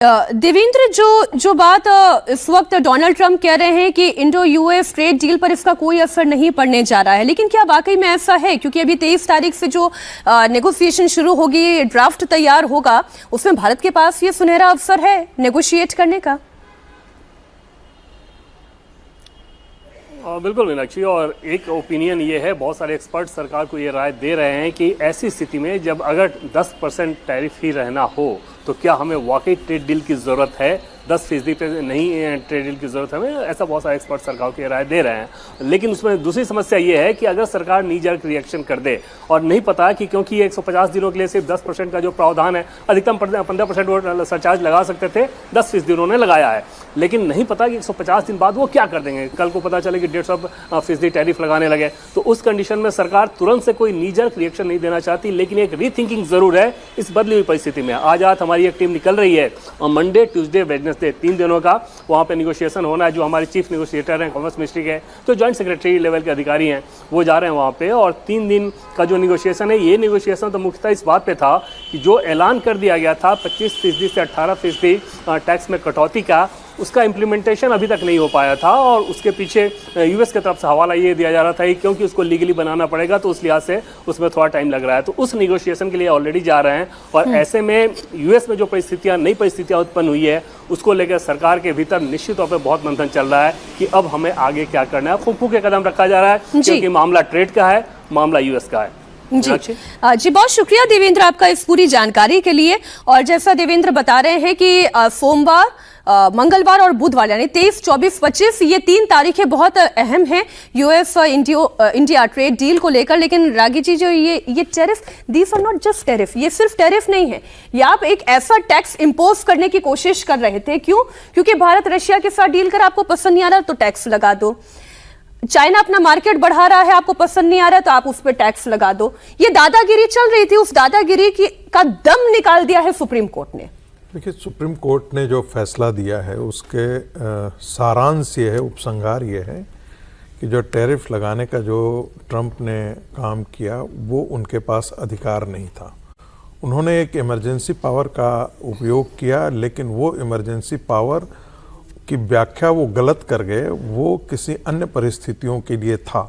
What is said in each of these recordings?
देवेंद्र, जो बात इस वक्त डोनाल्ड ट्रंप कह रहे हैं कि इंडो यूएस ट्रेड डील पर इसका कोई असर नहीं पड़ने जा रहा है, लेकिन क्या वाकई में ऐसा है? क्योंकि अभी 23 तारीख से जो नेगोशिएशन शुरू होगी, ड्राफ्ट तैयार होगा, उसमें भारत के पास ये सुनहरा अवसर है नेगोशिएट करने का। बिल्कुल मीनाक्षी, और एक ओपिनियन ये है, बहुत सारे एक्सपर्ट सरकार को ये राय दे रहे हैं कि ऐसी स्थिति में जब अगर 10% टैरिफ ही रहना हो तो क्या हमें वाकई ट्रेड डील की ज़रूरत है? 10% पे नहीं ट्रेड डील की ज़रूरत हमें, ऐसा बहुत सारे एक्सपर्ट सरकार को ये राय दे रहे हैं। लेकिन उसमें दूसरी समस्या ये है कि अगर सरकार नी जर्क रिएक्शन कर दे, और नहीं पता कि क्योंकि ये 150 दिनों के लिए सिर्फ 10% का जो प्रावधान है, अधिकतम 15% वो सरचार्ज लगा सकते थे, 10% उन्होंने लगाया है, लेकिन नहीं पता कि 150 दिन बाद वो क्या कर देंगे। कल को पता चले कि 150% टैरिफ लगाने लगे, तो उस कंडीशन में सरकार तुरंत से कोई नी जर्क रिएक्शन नहीं देना चाहती, लेकिन एक रीथिंकिंग जरूर है इस बदली हुई परिस्थिति में। आज रात हमारी एक टीम निकल रही है, और मंडे, ट्यूसडे, वेडनेसडे 3 दिनों का वहाँ पे निगोशिएशन होना है। जो हमारे चीफ नेगोशिएटर हैं कॉमर्स मिनिस्ट्री के, जो जॉइंट सेक्रेटरी लेवल के अधिकारी हैं, वो जा रहे हैं वहाँ पे, और 3 दिन का जो निगोशिएशन है, ये निगोशिएशन तो मुख्यतः इस बात पे था कि जो ऐलान कर दिया गया था 25% से 18% टैक्स में कटौती का, उसका इम्प्लीमेंटेशन अभी तक नहीं हो पाया था, और उसके पीछे यूएस की तरफ से हवाला ये दिया जा रहा था कि क्योंकि उसको लीगली बनाना पड़ेगा, तो उस लिहाज से उसमें थोड़ा टाइम लग रहा है। तो उस निगोशिएशन के लिए ऑलरेडी जा रहे हैं, और ऐसे में यूएस में जो नई परिस्थितियां उत्पन्न हुई है, उसको लेकर सरकार के भीतर निश्चित तौर पर बहुत मंथन चल रहा है कि अब हमें आगे क्या करना है। फूंक के कदम रखा जा रहा है, क्योंकि मामला ट्रेड का है, मामला यूएस का है। जी बहुत शुक्रिया देवेंद्र आपका इस पूरी जानकारी के लिए। और जैसा देवेंद्र बता रहे हैं कि सोमवार, मंगलवार और बुधवार, यानी 23, 24, 25 ये 3 तारीखें बहुत अहम हैं यूएस इंडिया ट्रेड डील को लेकर। लेकिन रागी जी, जो ये tariff, these are not just tariff, ये सिर्फ टैरिफ नहीं है, ये आप एक ऐसा टैक्स इंपोज करने की कोशिश कर रहे थे। क्यों? क्योंकि भारत रशिया के साथ डील कर आपको पसंद नहीं आ रहा तो टैक्स लगा दो, चाइना अपना मार्केट बढ़ा रहा है, आपको पसंद नहीं आ रहा तो आप उस पर टैक्स लगा दो। ये दादागिरी चल रही थी, उस दादागिरी का दम निकाल दिया है सुप्रीम कोर्ट ने। देखिए, सुप्रीम कोर्ट ने जो फैसला दिया है उसके सारांश ये है, उपसंहार ये है कि जो टैरिफ लगाने का जो ट्रंप ने काम किया, वो उनके पास अधिकार नहीं था। उन्होंने एक इमरजेंसी पावर का उपयोग किया, लेकिन वो इमरजेंसी पावर की व्याख्या वो गलत कर गए। वो किसी अन्य परिस्थितियों के लिए था,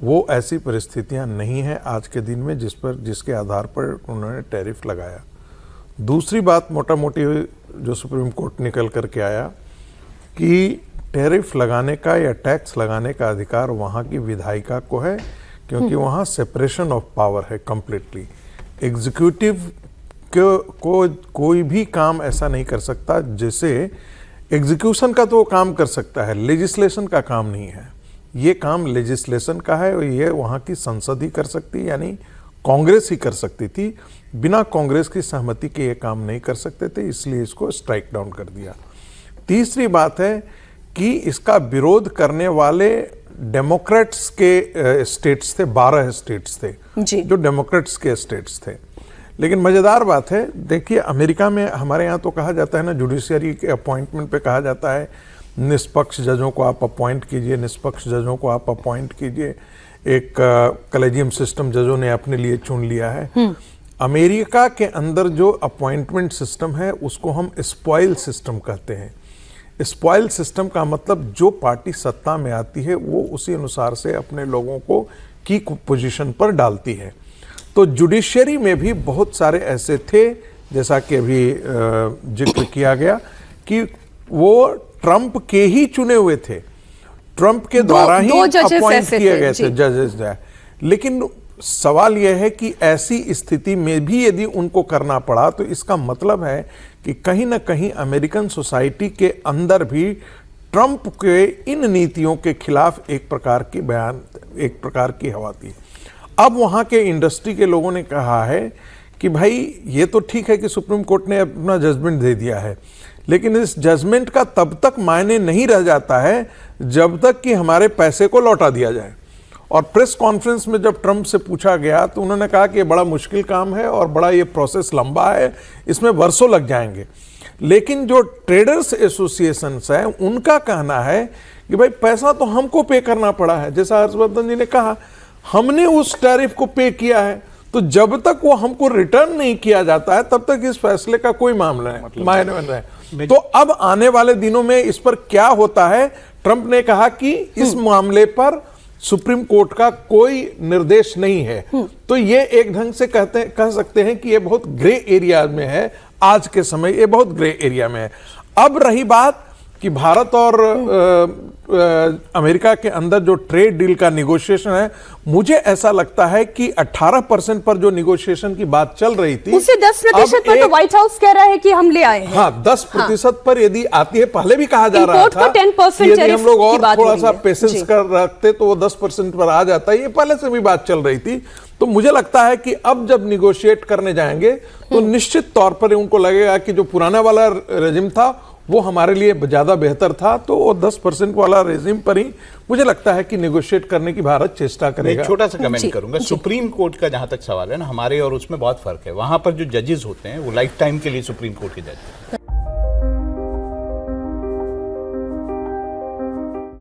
वो ऐसी परिस्थितियां नहीं हैं आज के दिन में जिसके आधार पर उन्होंने टैरिफ लगाया। दूसरी बात मोटा मोटी जो सुप्रीम कोर्ट निकल करके आया कि टैरिफ लगाने का या टैक्स लगाने का अधिकार वहाँ की विधायिका को है, क्योंकि वहाँ सेपरेशन ऑफ पावर है कंप्लीटली। एग्जीक्यूटिव को कोई भी काम ऐसा नहीं कर सकता, जैसे एग्जीक्यूशन का तो वो काम कर सकता है, लेजिस्लेशन का काम नहीं है। ये काम लेजिस्लेशन का है, और ये वहाँ की संसद ही कर सकती, यानी कांग्रेस ही कर सकती थी। बिना कांग्रेस की सहमति के ये काम नहीं कर सकते थे, इसलिए इसको स्ट्राइक डाउन कर दिया। तीसरी बात है कि इसका विरोध करने वाले डेमोक्रेट्स के स्टेट्स थे, 12 स्टेट्स थे जो डेमोक्रेट्स के स्टेट्स थे। लेकिन मज़ेदार बात है, देखिए अमेरिका में हमारे यहाँ तो कहा जाता है ना, जुडिशियरी के अपॉइंटमेंट पे कहा जाता है निष्पक्ष जजों को आप अपॉइंट कीजिए, निष्पक्ष जजों को आप अपॉइंट कीजिए। एक कलेजियम सिस्टम जजों ने अपने लिए चुन लिया है। अमेरिका के अंदर जो अपॉइंटमेंट सिस्टम है उसको हम स्पॉइल सिस्टम कहते हैं। स्पॉइल सिस्टम का मतलब जो पार्टी सत्ता में आती है वो उसी अनुसार से अपने लोगों को की पोजीशन पर डालती है। तो जुडिशरी में भी बहुत सारे ऐसे थे, जैसा कि अभी जिक्र किया गया, कि वो ट्रंप के ही चुने हुए थे, ट्रंप के द्वारा ही अपॉइंट किए गए थे जजेस। लेकिन सवाल यह है कि ऐसी स्थिति में भी यदि उनको करना पड़ा, तो इसका मतलब है कि कहीं ना कहीं अमेरिकन सोसाइटी के अंदर भी ट्रंप के इन नीतियों के खिलाफ एक प्रकार की हवा थी। अब वहाँ के इंडस्ट्री के लोगों ने कहा है कि भाई ये तो ठीक है कि सुप्रीम कोर्ट ने अपना जजमेंट दे दिया है, लेकिन इस जजमेंट का तब तक मायने नहीं रह जाता है जब तक कि हमारे पैसे को लौटा दिया जाए। और प्रेस कॉन्फ्रेंस में जब ट्रंप से पूछा गया तो उन्होंने कहा कि ये बड़ा मुश्किल काम है और बड़ा ये प्रोसेस लंबा है, इसमें वर्षों लग जाएंगे। लेकिन जो ट्रेडर्स एसोसिएशंस हैं उनका कहना है कि भाई पैसा तो हमको पे करना पड़ा है, जैसा हर्षवर्धन जी ने कहा, हमने उस टैरिफ को पे किया है, तो जब तक वो हमको रिटर्न नहीं किया जाता है तब तक इस फैसले का कोई मामला है मायने बन रहा है। तो अब आने वाले दिनों में इस पर क्या होता है, ट्रंप ने कहा कि इस मामले पर सुप्रीम कोर्ट का कोई निर्देश नहीं है, तो ये एक ढंग से कह सकते हैं कि ये बहुत ग्रे एरिया में है। आज के समय ये बहुत ग्रे एरिया में है। अब रही बात कि भारत और अमेरिका के अंदर जो ट्रेड डील का निगोशिएशन है, मुझे ऐसा लगता है कि 18% पर जो निगोशिएशन की बात चल रही थी, उससे 10% पर तो व्हाइट हाउस कह रहा है कि हम ले आए हैं। हाँ, 10% पर यदि आती है, पहले भी कहा जा रहा इंपोर्ट था को 10% कि यदि हम लोग और थोड़ा सा जी। पेशेंस कर रखते तो वो 10% पर आ जाता है। ये पहले से भी बात चल रही थी। तो मुझे लगता है कि अब जब निगोशिएट करने जाएंगे तो निश्चित तौर पर उनको लगेगा कि जो पुराना वाला रेजिम था वो हमारे लिए ज्यादा बेहतर था, तो वो 10% वाला रेजिम पर ही मुझे लगता है कि नेगोशिएट करने की भारत चेष्टा करेगा। मैं छोटा सा कमेंट करूंगा। सुप्रीम कोर्ट का जहां तक सवाल है ना, हमारे और उसमें बहुत फर्क है। वहां पर जो जजेस होते हैं वो लाइफ टाइम के लिए सुप्रीम कोर्ट के जज हैं।